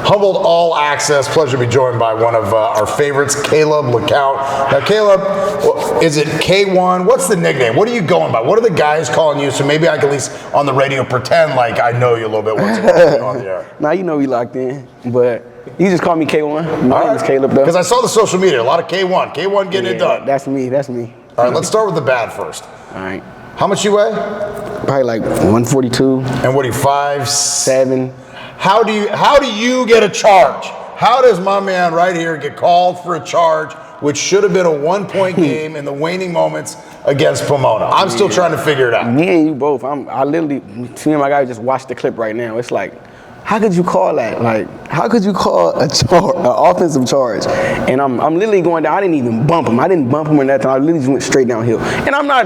Humboldt All-Axess. Pleasure to be joined by one of our favorites, Kalib, LaCount. Now, Kalib, is it K1? What's the nickname? What are you going by? What are the guys calling you? So maybe I can at least on the radio pretend like I know you a little bit once on the air. Now you know we locked in, but you just call me K1. My name is Kalib, though. Because I saw the social media, a lot of K1. K1 getting it done. That's me. All right, let's start with the bad first. All right. How much you weigh? Probably like 142. And what are you, 5'7"? 7. How do you get a charge? How does my man right here get called for a charge, which should have been a 1-point game in the waning moments against Pomona? I'm still trying to figure it out. Me and you both. I literally, me and my guy just watched the clip right now. It's like, how could you call that? Like, how could you call an offensive charge? And I'm literally going down. I didn't even bump him. I didn't bump him or nothing. I literally just went straight downhill. And I'm not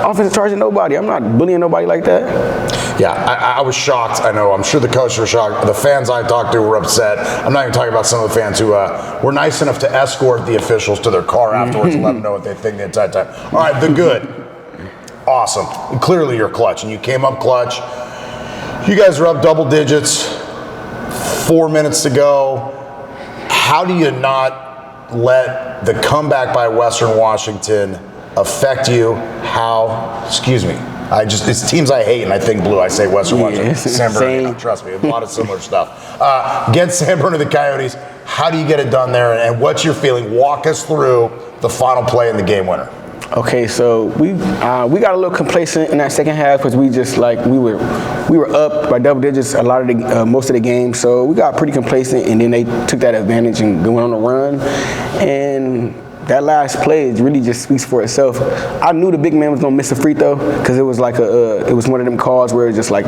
offensive charging nobody. I'm not bullying nobody like that. Yeah, I was shocked. I know. I'm sure the coaches were shocked. The fans I talked to were upset. I'm not even talking about some of the fans who were nice enough to escort the officials to their car afterwards and let them know what they think the entire time. All right, the good. Awesome. And clearly you're clutch, and you came up clutch. You guys are up double digits, 4 minutes to go. How do you not let the comeback by Western Washington affect you? It's teams I hate and I think blue. I say Western Washington. San Bernardino, trust me, a lot of similar stuff. Against San Bernardino, the Coyotes, how do you get it done there? And what's your feeling? Walk us through the final play in the game winner. Okay, so we got a little complacent in that second half because we were up by double digits a lot of the most of the game, so we got pretty complacent, and then they took that advantage and went on a run, and that last play really just speaks for itself. I knew the big man was gonna miss a free throw because it was like it was one of them calls where it's just like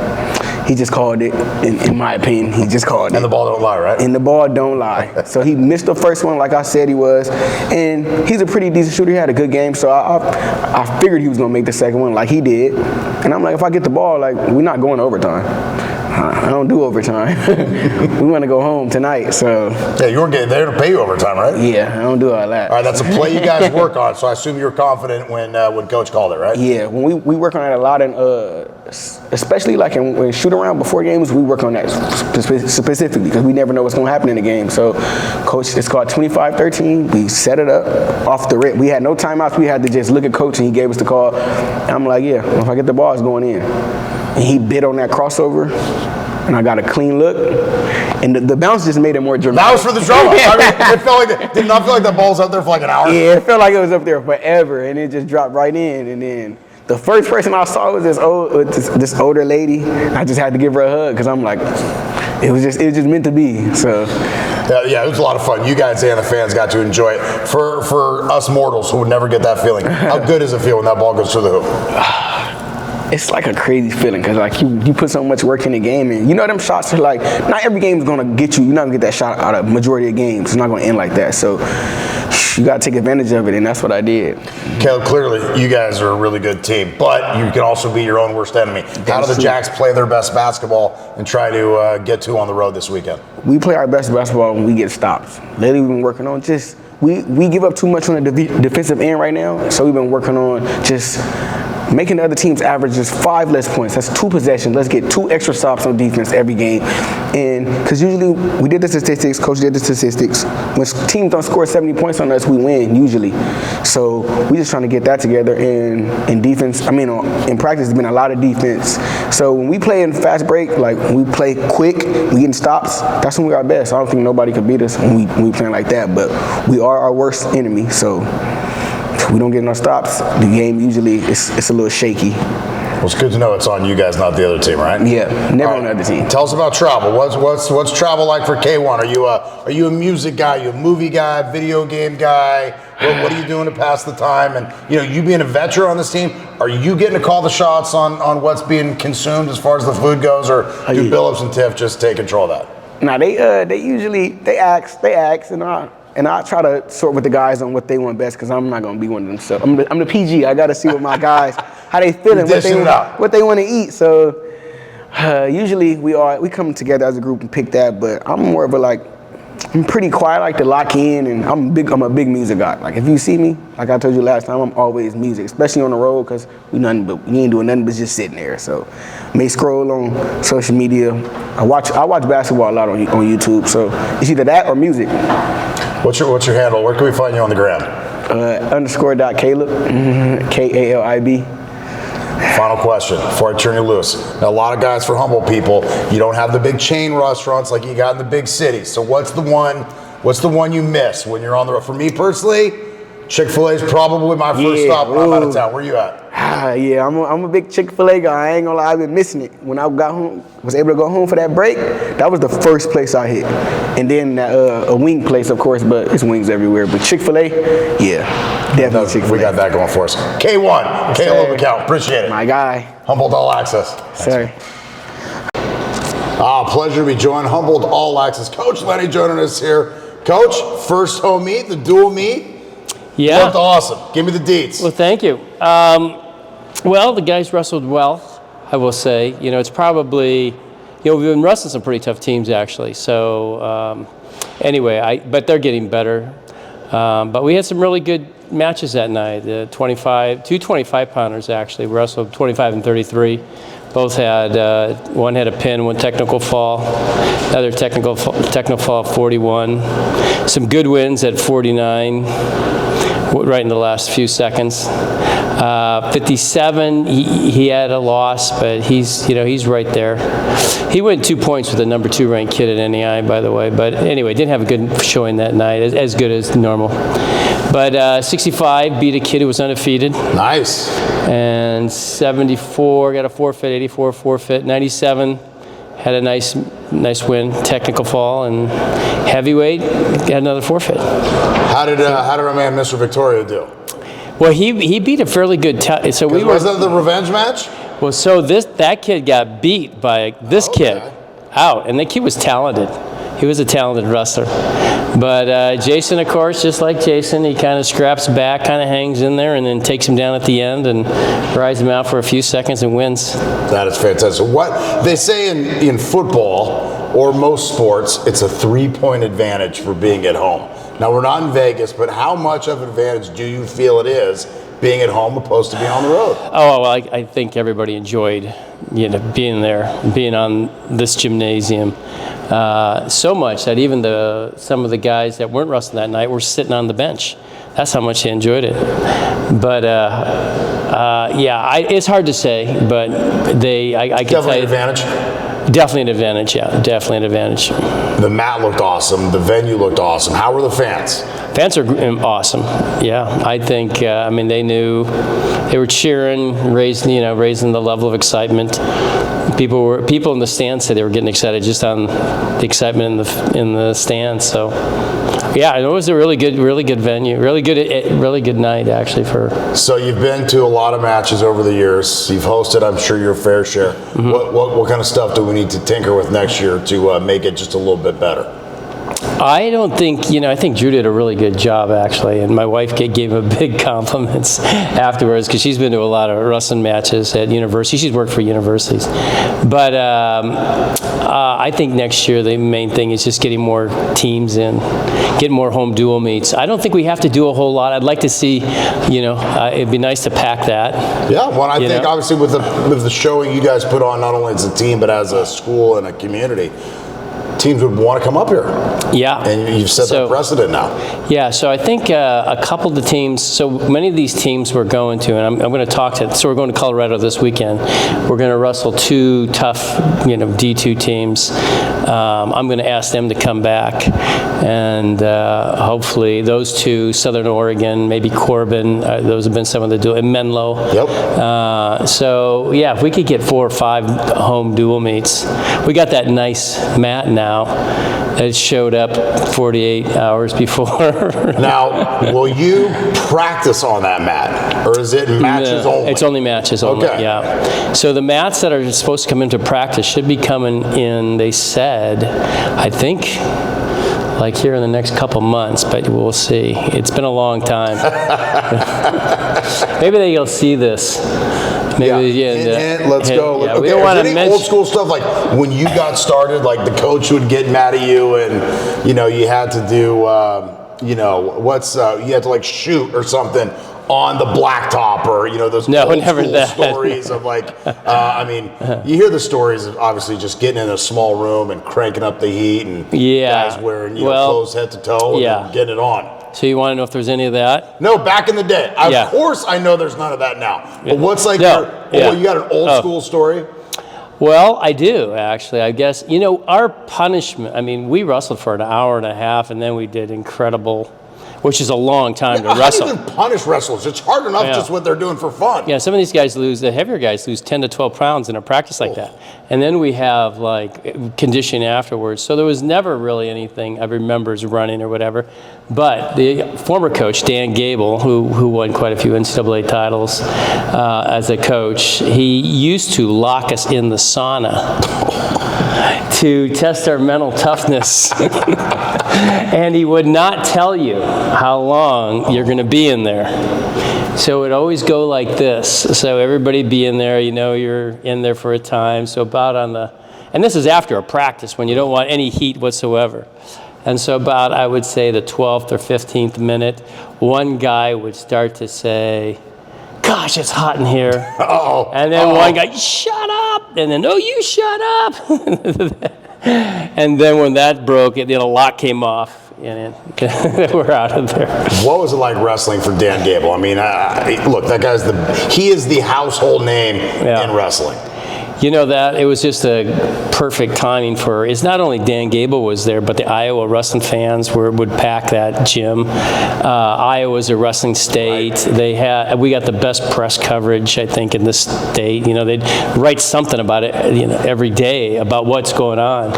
he just called it. In my opinion, he just called it. And the ball don't lie, right? And the ball don't lie. So he missed the first one, like I said he was, and he's a pretty decent shooter. He had a good game, so I figured he was gonna make the second one, like he did. And I'm like, if I get the ball, like we're not going to overtime. I don't do overtime. We want to go home tonight, so. Yeah, you were getting there to pay you overtime, right? Yeah, I don't do all that. All right, that's a play you guys work on, so I assume you were confident when Coach called it, right? Yeah, when we work on that a lot, and especially like when shoot around before games, we work on that specifically because we never know what's going to happen in the game. So, Coach, it's called 25-13. We set it up off the rip. We had no timeouts. We had to just look at Coach, and he gave us the call. And I'm like, yeah, if I get the ball, it's going in. And he bit on that crossover, and I got a clean look. And the bounce just made it more dramatic. That was for the drama. I mean, it felt like did not feel like the ball was up there for like an hour. Yeah, it felt like it was up there forever, and it just dropped right in. And then the first person I saw was this older lady. I just had to give her a hug because I'm like, it was just meant to be. So. Yeah, it was a lot of fun. You guys and the fans got to enjoy it. For us mortals who would never get that feeling, how good does it feel when that ball goes through the hoop? It's like a crazy feeling because like you put so much work in the game, and you know them shots are like not every game is gonna get you. You're not gonna get that shot out of majority of games. It's not gonna end like that. So you gotta take advantage of it, and that's what I did. Caleb, clearly you guys are a really good team, but you can also be your own worst enemy. How do the Jacks play their best basketball and try to get to on the road this weekend? We play our best basketball when we get stops. Lately we've been working on just we give up too much on the defensive end right now, so we've been working on just making the other team's average just 5 less points. That's 2 possessions. Let's get 2 extra stops on defense every game. And because usually we did the statistics, Coach did the statistics. When teams don't score 70 points on us, we win usually. So we just trying to get that together. And in defense, in practice, there's been a lot of defense. So when we play in fast break, like when we play quick, we getting stops, that's when we are best. I don't think nobody could beat us when we playing like that. But we are our worst enemy. So we don't get no stops. The game usually it's a little shaky. Well, it's good to know it's on you guys, not the other team, right? Yeah, never on the other team. Tell us about travel. What's travel like for K1? Are you a music guy? Are you a movie guy? Video game guy? What are you doing to pass the time? And you being a veteran on this team, are you getting to call the shots on what's being consumed as far as the food goes, or do Billups and Tiff just take control of that? Nah, they usually ask, and I try to sort with the guys on what they want best because I'm not going to be one of them. So I'm the PG. I got to see what my guys, how they feeling, what they want to eat. So usually we come together as a group and pick that, but I'm more of a I'm pretty quiet. I like to lock in, and I'm a big music guy. Like if you see me, like I told you last time, I'm always music, especially on the road, because we ain't doing nothing but just sitting there. So may scroll on social media. I watch basketball a lot on YouTube. So it's either that or music. What's your handle? Where can we find you on the gram? _.Kalib, Kalib. Final question before I turn you loose. Now, a lot of guys for Humboldt people, you don't have the big chain restaurants like you got in the big cities. So what's the one you miss when you're on the road? For me personally, Chick-fil-A is probably my first stop when I'm out of town. Where you at? Yeah, I'm a big Chick-fil-A guy. I ain't gonna lie, I've been missing it. When I got home, was able to go home for that break, that was the first place I hit. And then a wing place, of course, but it's wings everywhere. But Chick-fil-A, yeah, definitely Chick-fil-A. We got that going for us. K1, Kalib LaCount, appreciate it. My guy. Humboldt All-Axess. Sorry. Pleasure to be joined. Humboldt All-Axess. Coach Lenny joining us here. Coach, first home meet, the dual meet. Yeah. Looked awesome. Give me the deets. Well, thank you. Well, the guys wrestled well, I will say. You know, it's probably, we've been wrestling some pretty tough teams, actually. So, anyway, but they're getting better. But we had some really good matches that night. The 25-pounders, actually, wrestled 25 and 33. Both had, one had a pin, one technical fall, another technical fall 41. Some good wins at 49. Right in the last few seconds. 57, he had a loss, but he's right there. He went 2 points with the number 2 ranked kid at NEI, by the way. But anyway, didn't have a good showing that night, as good as normal. But 65 beat a kid who was undefeated. Nice. And 74 got a forfeit, 84 forfeit, 97 had a nice win, technical fall, and heavyweight got another forfeit. How did our man Mr. Victoria do? Well, he beat a fairly good. Was that the revenge match? Well, so that kid got beat by this kid out, and the kid was talented. He was a talented wrestler. But Jason, of course, just like Jason, he kind of scraps back, kind of hangs in there, and then takes him down at the end and rides him out for a few seconds and wins. That is fantastic. What they say in football or most sports, it's a 3-point advantage for being at home. Now, we're not in Vegas, but how much of an advantage do you feel it is being at home opposed to being on the road? Oh, well, I think everybody enjoyed, being there, being on this gymnasium. So much that even some of the guys that weren't wrestling that night were sitting on the bench. That's how much they enjoyed it. But it's hard to say. But I can tell you, advantage. Definitely an advantage. Yeah, definitely an advantage. The mat looked awesome. The venue looked awesome. How were the fans? Fans are awesome. Yeah, I think. They knew, they were cheering, raising the level of excitement. People in the stands said they were getting excited just on the excitement in the stands. So, yeah, it was a really good venue, really good night actually for. So you've been to a lot of matches over the years. You've hosted, I'm sure, your fair share. Mm-hmm. What kind of stuff do we need to tinker with next year to make it just a little bit better? I don't think, I think Drew did a really good job, actually, and my wife gave him big compliments afterwards because she's been to a lot of wrestling matches at universities. She's worked for universities. But I think next year the main thing is just getting more teams in, getting more home dual meets. I don't think we have to do a whole lot. I'd like to see, it'd be nice to pack that. Yeah, well, I think obviously with the showing you guys put on, not only as a team, but as a school and a community, teams would want to come up here. Yeah. And you've set that precedent now. Yeah, so I think a couple of the teams, so many of these teams we're going to, and I'm going to talk to, so we're going to Colorado this weekend. We're going to wrestle 2 tough, D2 teams. I'm going to ask them to come back, and hopefully those 2, Southern Oregon, maybe Corbin, those have been some of the dual, and Menlo. Yep. So, yeah, if we could get 4 or 5 home dual meets. We got that nice mat now. It showed up 48 hours before. Now, will you practice on that mat, or is it matches only? It's only matches only, yeah. So the mats that are supposed to come into practice should be coming in, they said, I think, like here in the next couple months, but we'll see. It's been a long time. Maybe you'll see this. Maybe, let's go. Yeah, Okay, we don't is want there to any mention. old school stuff like when you got started, like the coach would get mad at you, and you had to do, you had to like shoot or something on the blacktop, or those old never school that. stories of like, you hear the stories of obviously just getting in a small room and cranking up the heat, and guys wearing clothes head to toe, and getting it on. So you want to know if there's any of that? No, back in the day. Of course, I know there's none of that now. But what's like you got an old school story? Well, I do, actually. I guess, our punishment, we wrestled for an hour and a half, and then we did incredible, which is a long time to wrestle. How do you even punish wrestlers? It's hard enough just what they're doing for fun. Yeah, some of these guys the heavier guys lose 10 to 12 pounds in a practice like that. And then we have, conditioning afterwards. So there was never really anything I remember as running or whatever. But the former coach, Dan Gable, who won quite a few NCAA titles as a coach, he used to lock us in the sauna to test our mental toughness. And he would not tell you how long you're going to be in there. So it would always go like this. So everybody be in there, you're in there for a time. So about and this is after a practice when you don't want any heat whatsoever. And so about, I would say, the 12th or 15th minute, one guy would start to say, "Gosh, it's hot in here." And then one guy, "Shut up!" And then, "No, you shut up!" And then when that broke, the lock came off, and we're out of there. What was it like wrestling for Dan Gable? Look, that guy's he is the household name in wrestling. That it was just a perfect timing for. It's not only Dan Gable was there, but the Iowa wrestling fans would pack that gym. Iowa's a wrestling state. We got the best press coverage, I think, in this state. They'd write something about it, every day about what's going on.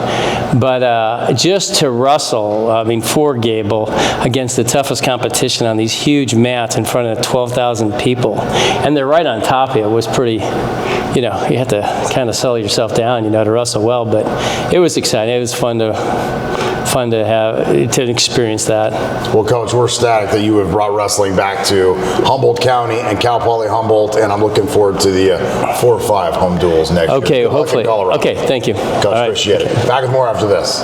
But just to wrestle, for Gable against the toughest competition on these huge mats in front of 12,000 people, and they're right on top of you, was pretty. You have to kind of settle yourself down, to wrestle well. But it was exciting. It was fun to experience that. Well, Coach, we're ecstatic that you have brought wrestling back to Humboldt County and Cal Poly Humboldt, and I'm looking forward to the 4 or 5 home duels next year. Okay, hopefully. Okay, thank you. Coach, appreciate it. Back with more after this.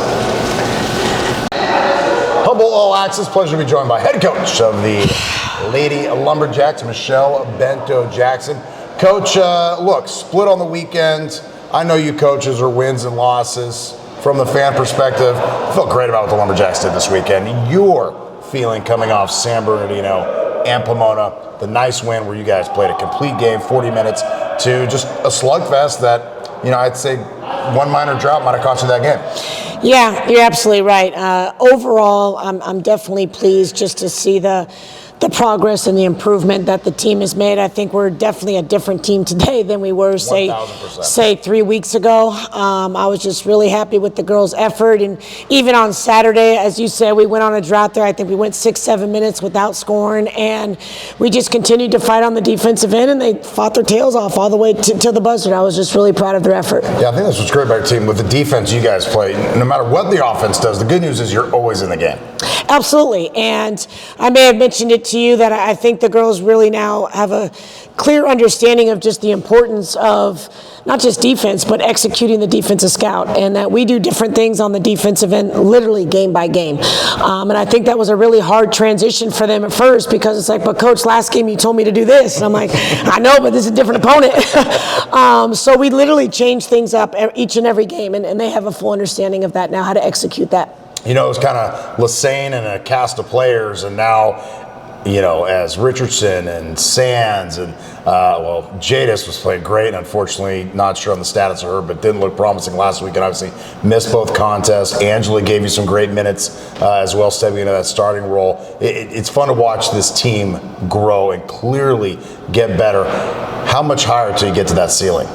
Humboldt All-Axess, pleasure to be joined by head coach of the Lady Lumberjacks, Michelle Bento-Jackson. Coach, look, split on the weekend. I know you coaches are wins and losses. From the fan perspective, I felt great about what the Lumberjacks did this weekend. Your feeling coming off San Bernardino and Pomona, the nice win where you guys played a complete game, 40 minutes, to just a slugfest that, I'd say one minor drop might have cost you that game. Yeah, you're absolutely right. Overall, I'm definitely pleased just to see the progress and the improvement that the team has made. I think we're definitely a different team today than we were, say 3 weeks ago. I was just really happy with the girls' effort. And even on Saturday, as you said, we went on a drought there. I think we went 6-7 minutes without scoring. And we just continued to fight on the defensive end, and they fought their tails off all the way to the buzzer. I was just really proud of their effort. Yeah, I think that's what's great about your team. With the defense you guys play, no matter what the offense does, the good news is you're always in the game. Absolutely. And I may have mentioned it to you that I think the girls really now have a clear understanding of just the importance of not just defense, but executing the defensive scout, and that we do different things on the defensive end, literally game by game. And I think that was a really hard transition for them at first, because it's like, but coach, last game you told me to do this. And I'm like, I know, but this is a different opponent. So we literally change things up each and every game, and they have a full understanding of that now, how to execute that. It was kind of Lassane and a cast of players, and now, as Richardson and Sands and, Jadis was playing great, and unfortunately not sure on the status of her, but didn't look promising last week, and obviously missed both contests. Angela gave you some great minutes as well, stepping into that starting role. It's fun to watch this team grow and clearly get better. How much higher till you get to that ceiling?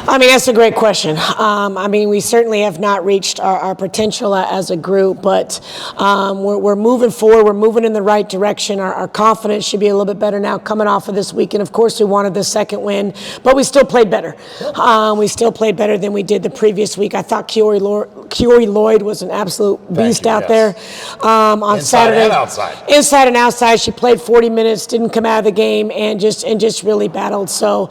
I mean, that's a great question. I mean, we certainly have not reached our potential as a group, but we're moving forward. We're moving in the right direction. Our confidence should be a little bit better now coming off of this weekend. Of course, we wanted the second win, but we still played better. We still played better than we did the previous week. I thought Kiori Lloyd was an absolute beast out there on Saturday. Inside and outside. Inside and outside. She played 40 minutes, didn't come out of the game, and just really battled. So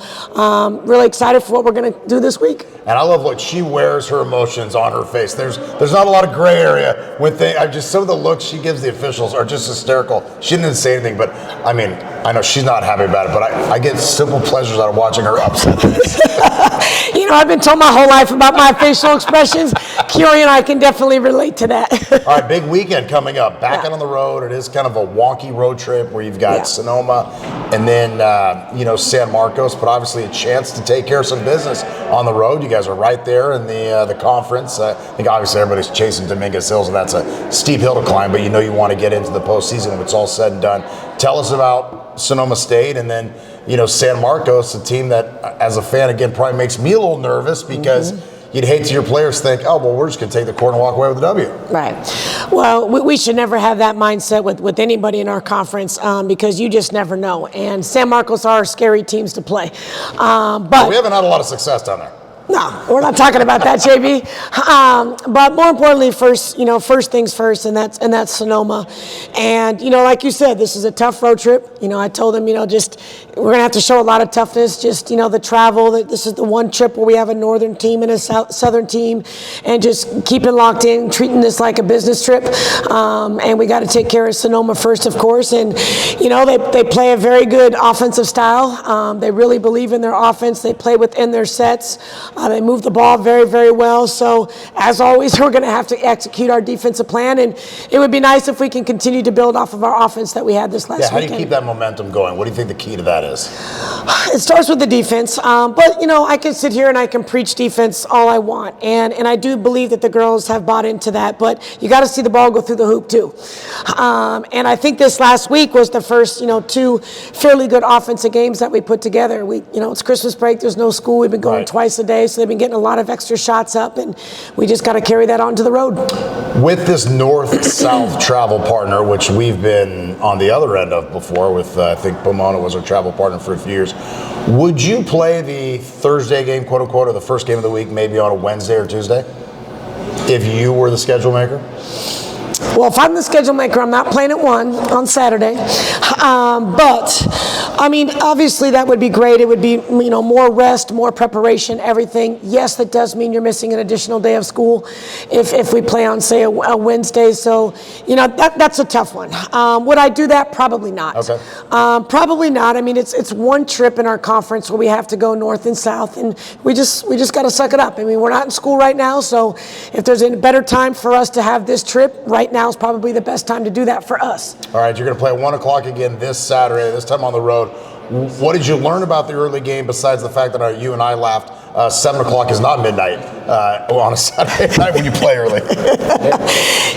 really excited for what we're going to do this week. And I love what she wears her emotions on her face. There's not a lot of gray area with some of the looks she gives the officials are just hysterical. She didn't say anything, but I mean, I know she's not happy about it, but I get simple pleasures out of watching her upset. You know, I've been told my whole life about my facial expressions. Kiori and I can definitely relate to that. All right, big weekend coming up. Back out on the road. It is kind of a wonky road trip where you've got Sonoma and then, San Marcos, but obviously a chance to take care of some business on the road. You guys are right there in the conference. I think obviously everybody's chasing Dominguez Hills, and that's a steep hill to climb, but you know you want to get into the postseason when it's all said and done. Tell us about Sonoma State and then, San Marcos, a team that, as a fan, again, probably makes me a little nervous because you'd hate to your players think, oh, well, we're just going to take the court and walk away with a W. Right. Well, we should never have that mindset with anybody in our conference because you just never know. And San Marcos are scary teams to play. But we haven't had a lot of success down there. No, we're not talking about that, JB. But more importantly, first things first, and that's Sonoma. And like you said, this is a tough road trip. I told them, we're gonna have to show a lot of toughness. The travel. This is the one trip where we have a northern team and a southern team, and just keep it locked in, treating this like a business trip. And we got to take care of Sonoma first, of course. And they play a very good offensive style. They really believe in their offense. They play within their sets. They move the ball very, very well. So, as always, we're going to have to execute our defensive plan. And it would be nice if we can continue to build off of our offense that we had this last weekend. How do you keep that momentum going? What do you think the key to that is? It starts with the defense. But I can sit here and I can preach defense all I want. And I do believe that the girls have bought into that. But you got to see the ball go through the hoop, too. And I think this last week was the first, 2 fairly good offensive games that we put together. It's Christmas break. There's no school. We've been going twice a day. So they've been getting a lot of extra shots up, and we just got to carry that on to the road. With this north-south travel partner, which we've been on the other end of before with, I think Pomona was our travel partner for a few years, would you play the Thursday game, quote-unquote, or the first game of the week maybe on a Wednesday or Tuesday if you were the schedule maker? Well, if I'm the schedule maker, I'm not playing at 1 on Saturday. But, obviously that would be great. It would be, more rest, more preparation, everything. Yes, that does mean you're missing an additional day of school if we play on, say, a Wednesday. So, that's a tough one. Would I do that? Probably not. Okay. Probably not. It's one trip in our conference where we have to go north and south, and we just got to suck it up. We're not in school right now, so if there's a better time for us to have this trip, right now is probably the best time to do that for us. All right, you're going to play at 1 o'clock again this Saturday, this time on the road. What did you learn about the early game besides the fact that you and I laughed 7 o'clock is not midnight on a Saturday night when you play early?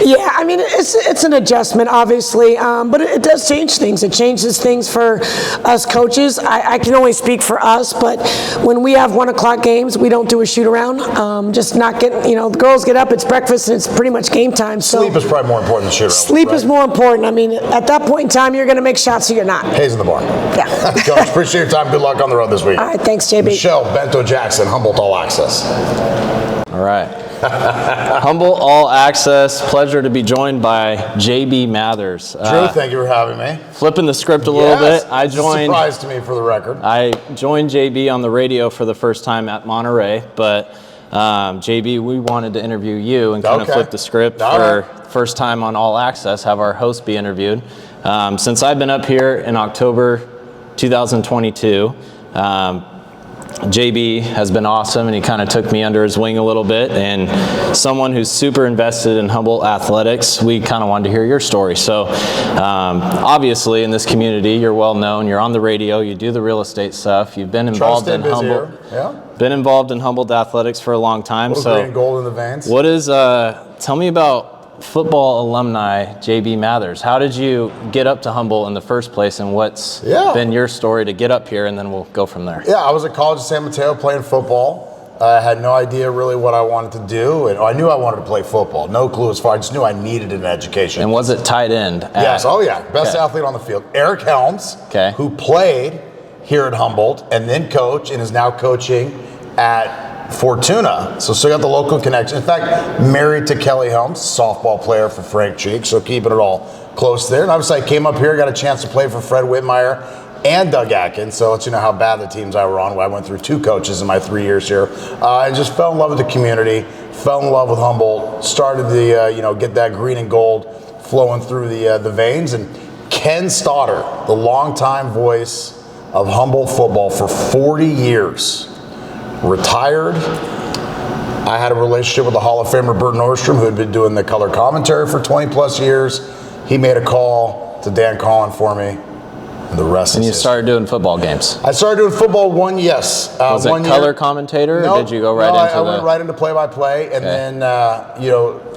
Yeah, it's an adjustment, obviously, but it does change things. It changes things for us coaches. I can only speak for us, but when we have 1 o'clock games, we don't do a shoot around. Just not getting, the girls get up, it's breakfast, and it's pretty much game time. So sleep is probably more important than shoot around. Sleep is more important. At that point in time, you're going to make shots or you're not. Hayes in the bar. Yeah. Coach, appreciate your time. Good luck on the road this week. All right, thanks, JB. Michelle, Bento-Jackson, Humboldt All-Axess. All right. Humboldt All-Axess. Pleasure to be joined by JB Mathers. Drew, thank you for having me. Flipping the script a little bit. It's a surprise to me, for the record. I joined JB on the radio for the first time at Monterey, but JB, we wanted to interview you and kind of flip the script for first time on All-Axess, have our host be interviewed. Since I've been up here in October 2022, JB has been awesome, and he kind of took me under his wing a little bit, and someone who's super invested in Humboldt athletics, we kind of wanted to hear your story. So obviously in this community, you're well known, you're on the radio, you do the real estate stuff, you've been involved in Humboldt. Been involved in Humboldt athletics for a long time. So green and gold in the veins. What is, tell me about football alumni JB Mathers. How did you get up to Humboldt in the first place, and what's been your story to get up here, and then we'll go from there. Yeah, I was at college in San Mateo playing football, I had no idea really what I wanted to do, and I knew I wanted to play football. No clue as far. I just knew I needed an education. And was it tight end? Yes. Oh yeah. Best athlete on the field. Eric Helms, who played here at Humboldt and then coached and is now coaching at Fortuna. So still got the local connection. In fact, married to Kelly Helms, softball player for Frank Cheek. So keeping it all close there. And obviously I came up here, got a chance to play for Fred Whitmire and Doug Atkins. So let you know how bad the teams I were on. I went through 2 coaches in my 3 years here. I just fell in love with the community, fell in love with Humboldt, started to get that green and gold flowing through the veins. And Ken Stoddard, the longtime voice of Humboldt football for 40 years, retired. I had a relationship with the Hall of Famer Bert Nordstrom, who had been doing the color commentary for 20 plus years. He made a call to Dan Collin for me. And the rest And is you history. started doing football games. I started doing football was it color commentator, or did you go right into I went right into play-by-play, and then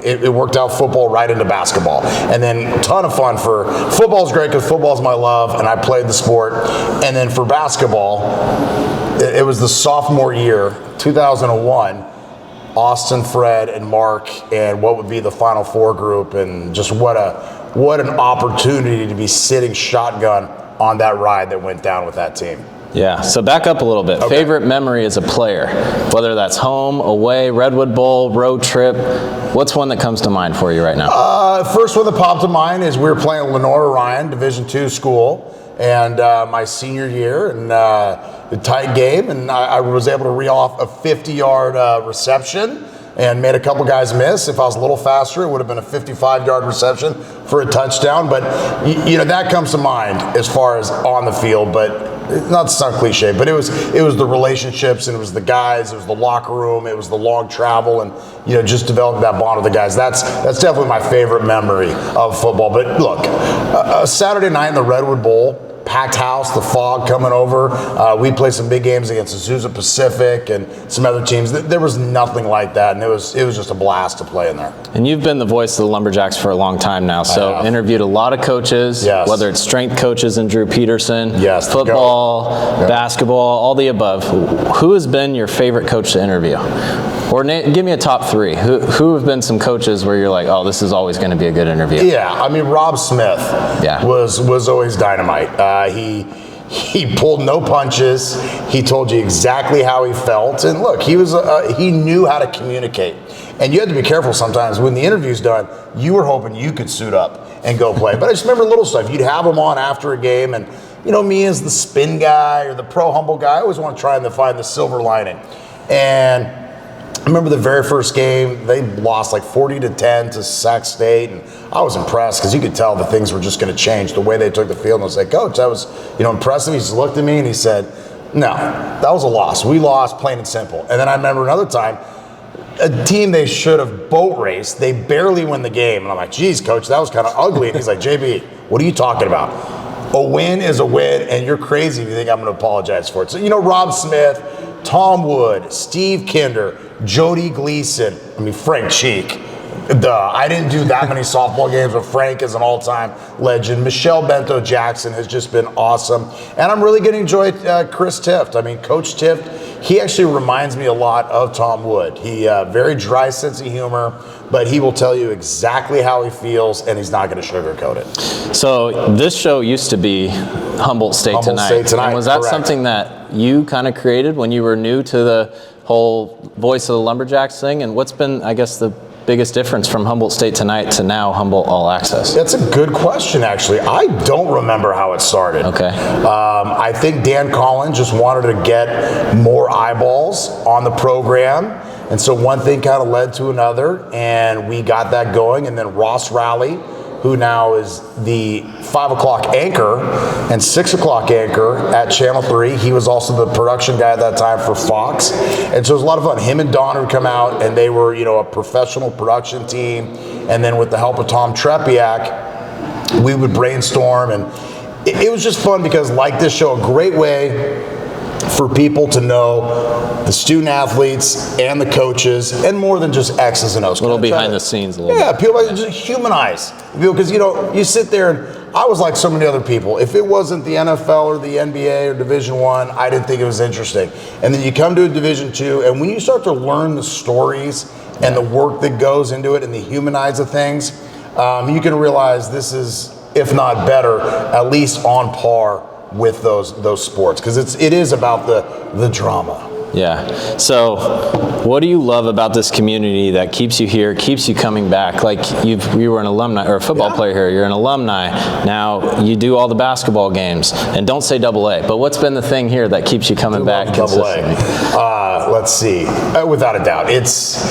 it worked out football right into basketball, and then a ton of fun for football's great because football's my love, and I played the sport, and then for basketball, it was the sophomore year, 2001. Austin, Fred, and Mark, and what would be the Final Four group, and just what an opportunity to be sitting shotgun on that ride that went down with that team. Yeah, so back up a little bit. Okay. Favorite memory as a player, whether that's home, away, Redwood Bowl, road trip. What's one that comes to mind for you right now? First one that popped to mind is we were playing Lenore Ryan, Division II school, and my senior year, and a tight game, and I was able to reel off a 50-yard reception and made a couple guys miss. If I was a little faster, it would have been a 55-yard reception for a touchdown. But that comes to mind as far as on the field. But not to sound cliche, but it was the relationships, and it was the guys, it was the locker room, it was the long travel, and just developing that bond with the guys. That's definitely my favorite memory of football. But look, a Saturday night in the Redwood Bowl, packed house, the fog coming over. We played some big games against Azusa Pacific and some other teams. There was nothing like that, and it was just a blast to play in there. And you've been the voice of the Lumberjacks for a long time now, so interviewed a lot of coaches, whether it's strength coaches and Drew Peterson, football, basketball, all the above. Who has been your favorite coach to interview? Or give me a top 3. Who have been some coaches where you're like, oh, this is always going to be a good interview? Yeah, I mean, Rob Smith was always dynamite. He pulled no punches. He told you exactly how he felt. And look, he knew how to communicate. And you had to be careful sometimes. When the interview's done, you were hoping you could suit up and go play. But I just remember little stuff. You'd have him on after a game, and me as the spin guy or the pro Humboldt guy, I always want to try and find the silver lining. And I remember the very first game, they lost like 40-10 to Sac State, and I was impressed because you could tell that things were just going to change the way they took the field. And I was like, Coach, that was impressive. He just looked at me and he said, no, that was a loss. We lost, plain and simple. And then I remember another time, a team they should have boat raced, they barely win the game. And I'm like, geez, Coach, that was kind of ugly. And he's like, JB, what are you talking about? A win is a win, and you're crazy if you think I'm going to apologize for it. So, Rob Smith, Tom Wood, Steve Kinder, Jody Gleason, Frank Cheek. I didn't do that many softball games, but Frank is an all-time legend. Michelle Bento-Jackson has just been awesome. And I'm really going to enjoy Chris Tift. Coach Tift, he actually reminds me a lot of Tom Wood. He very dry sense of humor, but he will tell you exactly how he feels, and he's not going to sugarcoat it. So this show used to be Humboldt State Tonight. And was that something that you kind of created when you were new to the whole voice of the Lumberjacks thing? And what's been, I guess, the biggest difference from Humboldt State Tonight to now Humboldt All-Axess? That's a good question, actually. I don't remember how it started. Okay. I think Dan Collins just wanted to get more eyeballs on the program. And so one thing kind of led to another, and we got that going. And then Ross Rowley, who now is the 5 o'clock anchor and 6 o'clock anchor at Channel 3. He was also the production guy at that time for Fox. And so it was a lot of fun. Him and Don would come out, and they were, a professional production team. And then with the help of Tom Trepiak, we would brainstorm. And it was just fun because, like this show, a great way for people to know the student athletes and the coaches, and more than just X's and O's. A little behind the scenes, a little yeah, bit. people just humanize. Because, you know, you sit there and I was like so many other people. If it wasn't the NFL or the NBA or Division I didn't think it was interesting. And then you come to a Division II, and when you start to learn the stories and the work that goes into it and the humanize of things, you can realize this is, if not better, at least on par with those sports, because it is about the drama. Yeah. So what do you love about this community that keeps you here, keeps you coming back? Like you were an alumni or a football player here. You're an alumni. Now you do all the basketball games. And don't say AA, but what's been the thing here that keeps you coming back consistently? Let's see. Without a doubt, it's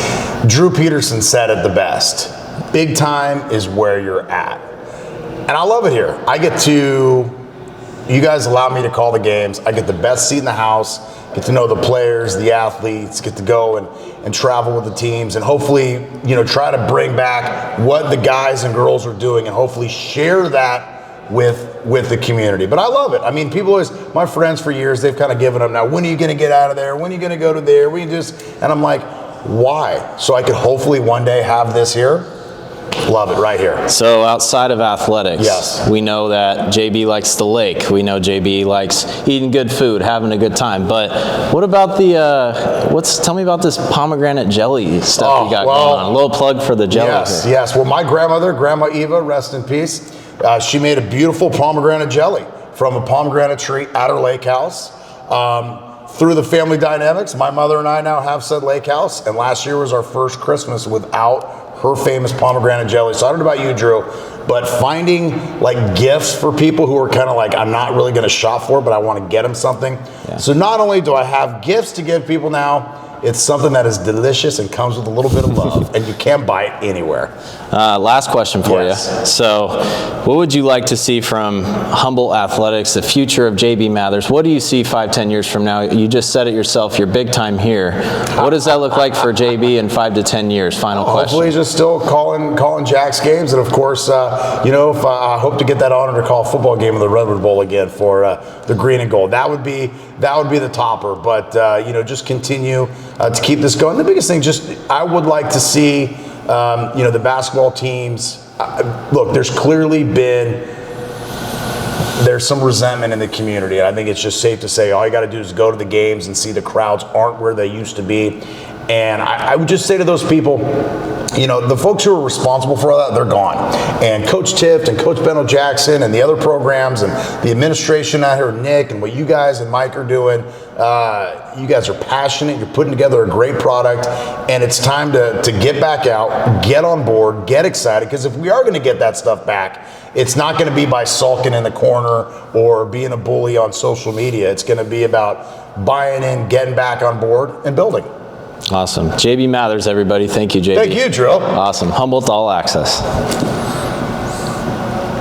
Drew Peterson said it the best. Big time is where you're at. And I love it here. You guys allow me to call the games. I get the best seat in the house, get to know the players, the athletes, get to go and travel with the teams, and hopefully, you know, try to bring back what the guys and girls are doing and hopefully share that with the community. But I love it. I mean, people always, my friends for years, they've kind of given up now, when are you going to get out of there? When are you going to go to there? And I'm like, why? So I could hopefully one day have this here. Love it right here. So outside of athletics, yes, we know that JB likes the lake. We know JB likes eating good food, having a good time. But what about tell me about this pomegranate jelly stuff you got going on. A little plug for the jelly. Yes. Well, my Grandma Eva, rest in peace, she made a beautiful pomegranate jelly from a pomegranate tree at her lake house. Through the family dynamics, my mother and I now have said lake house, and last year was our first Christmas without her famous pomegranate jelly. So I don't know about you, Drew, but finding like gifts for people who are kind of like, I'm not really gonna shop for it, but I wanna get them something. Yeah. So not only do I have gifts to give people now, it's something that is delicious and comes with a little bit of love, and you can't buy it anywhere. Last question for you. So what would you like to see from Humboldt Athletics, the future of JB Mathers? What do you see 5-10 years from now? You just said it yourself, you're big time here. What does that look like for JB in 5 to 10 years? Final question. Hopefully just still calling Jack's games, and of course, you know, if I hope to get that honor to call a football game in the Redwood Bowl again for the green and gold. That would be the topper, but you know, just continue to keep this going. The biggest thing, I would like to see, you know, the basketball teams. Look, there's clearly there's some resentment in the community, and I think it's just safe to say all you got to do is go to the games and see the crowds aren't where they used to be. And I would just say to those people, you know, the folks who are responsible for all that, they're gone. And Coach Tift and Coach Bento-Jackson and the other programs and the administration out here, Nick, and what you guys and Mike are doing, you guys are passionate. You're putting together a great product, and it's time to get back out, get on board, get excited, because if we are going to get that stuff back, it's not going to be by sulking in the corner or being a bully on social media. It's going to be about buying in, getting back on board, and building. Awesome. JB Mathers, everybody. Thank you, JB. Thank you, Drew. Awesome. Humboldt All-Axess.